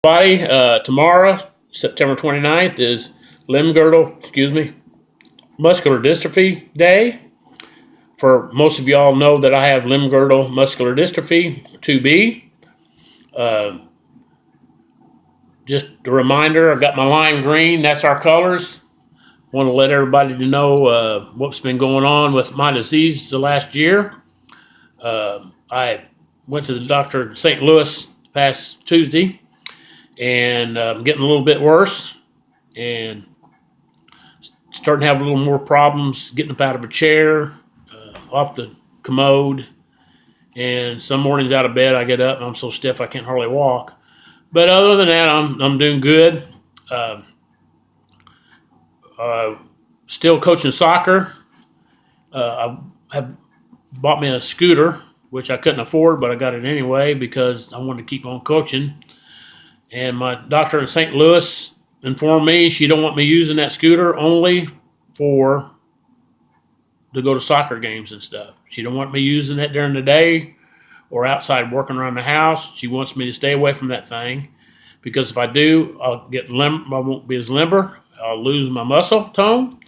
Tomorrow, September 29th, is muscular dystrophy day. For most of y'all know that I have limb girdle muscular dystrophy 2B. Uh, just a reminder, I got my lime green. That's our colors. Want to let everybody to know what's been going on with my disease the last year. I went to the doctor in St. Louis past Tuesday, and I'm getting a little bit worse, and starting to have a little more problems getting up out of a chair, off the commode, and some mornings out of bed I get up and I'm so stiff I can't hardly walk. But other than that, I'm doing good. Uh, uh, Still coaching soccer. I have bought me a scooter, which I couldn't afford, but I got it anyway because I wanted to keep on coaching. And my doctor in St. Louis informed me she don't want me using that scooter only for to go to soccer games and stuff. She don't want me using it during the day or outside working around the house. She wants me to stay away from that thing because if I do, I won't be as limber. I'll lose my muscle tone.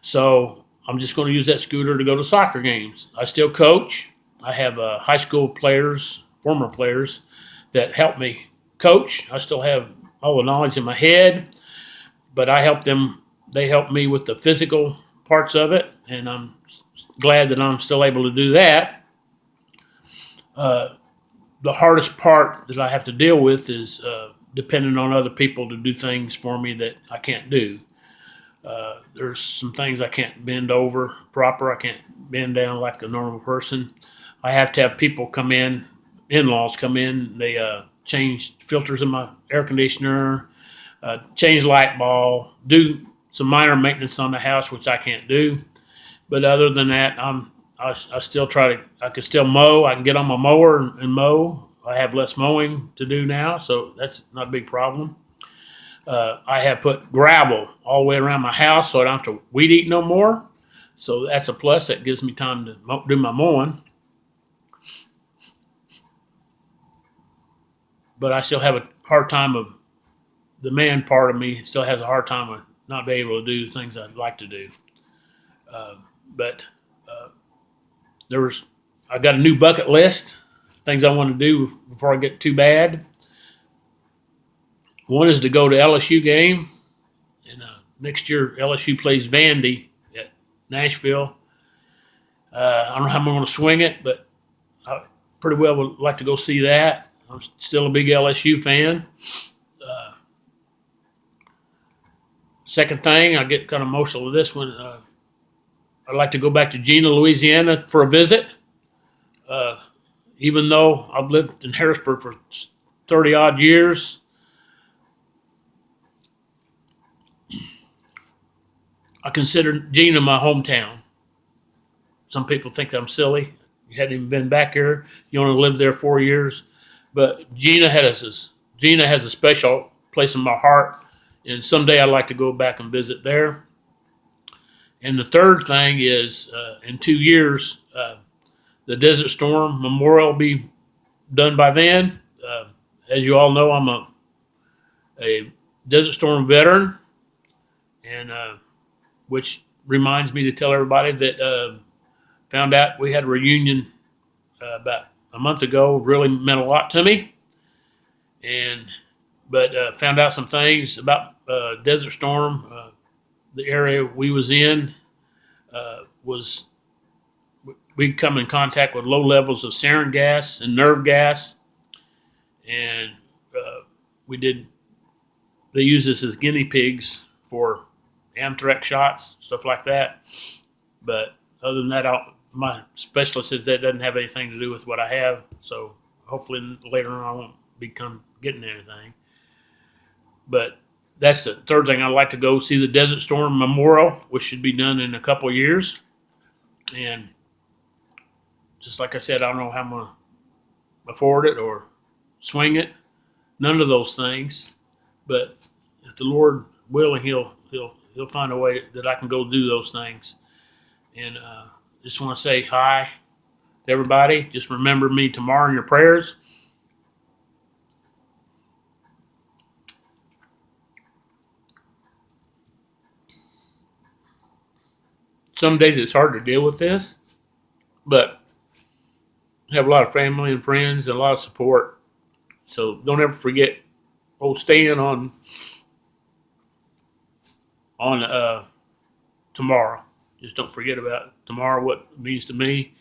So I'm just going to use that scooter to go to soccer games. I still coach. I have high school players, former players, that help me coach. I still have all the knowledge in my head, but I help them. They help me with the physical parts of it, and I'm glad that I'm still able to do that. Uh, the hardest part that I have to deal with is depending on other people to do things for me that I can't do. There's some things I can't bend over proper. I can't bend down like a normal person. I have to have people come in-laws come in. They change filters in my air conditioner, change light bulb, do some minor maintenance on the house, which I can't do. But other than that, I still try to. I can still mow. I can get on my mower and mow. I have less mowing to do now, so that's not a big problem. I have put gravel all the way around my house, so I don't have to weed eat no more. So that's a plus. That gives me time to do my mowing. But I still have a hard time of the man part of me still has a hard time of not being able to do things I'd like to do. Uh, but there was I got a new bucket list things I want to do before I get too bad. One is to go to LSU game, and next year LSU plays Vandy at Nashville. I don't know how I'm going to swing it, but I pretty well would like to go see that. I'm still a big LSU fan. Uh, Second thing, I get kind of emotional with this one. I'd like to go back to Gina, Louisiana for a visit. Uh, Even though I've lived in Harrisburg for 30 odd years, I consider Gina my hometown. Some people think I'm silly. You hadn't even been back here. You only lived there 4 years. But Gina has a special place in my heart, and someday I'd like to go back and visit there. And the third thing is, in 2 years, the Desert Storm Memorial will be done by then. As you all know, I'm a Desert Storm veteran, and which reminds me to tell everybody that found out we had a reunion about a month ago. Really meant a lot to me, and but found out some things about Desert Storm. The area we was in was we'd come in contact with low levels of sarin gas and nerve gas, and we did. They used us as guinea pigs for anthrax shots, stuff like that. But other than that, my specialist says that doesn't have anything to do with what I have. So hopefully later on I won't become getting anything. But that's the third thing. I'd like to go see the Desert Storm Memorial, which should be done in a couple of years. And just like I said, I don't know how I'm going to afford it or swing it. None of those things. But if the Lord willing, He'll find a way that I can go do those things. And just want to say hi to everybody. Just remember me tomorrow in your prayers. some days it's hard to deal with this, but I have a lot of family and friends and a lot of support. So don't ever forget old Stan on tomorrow. Just don't forget about tomorrow, what it means to me,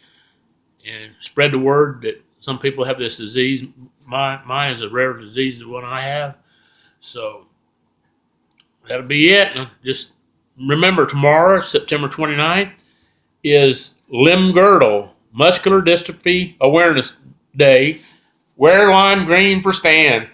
and spread the word that some people have this disease. Mine is a rare disease, the one I have. So that'll be it. And just remember, tomorrow, September 29th, is Limb Girdle, Muscular Dystrophy Awareness Day. Wear lime green for Stan.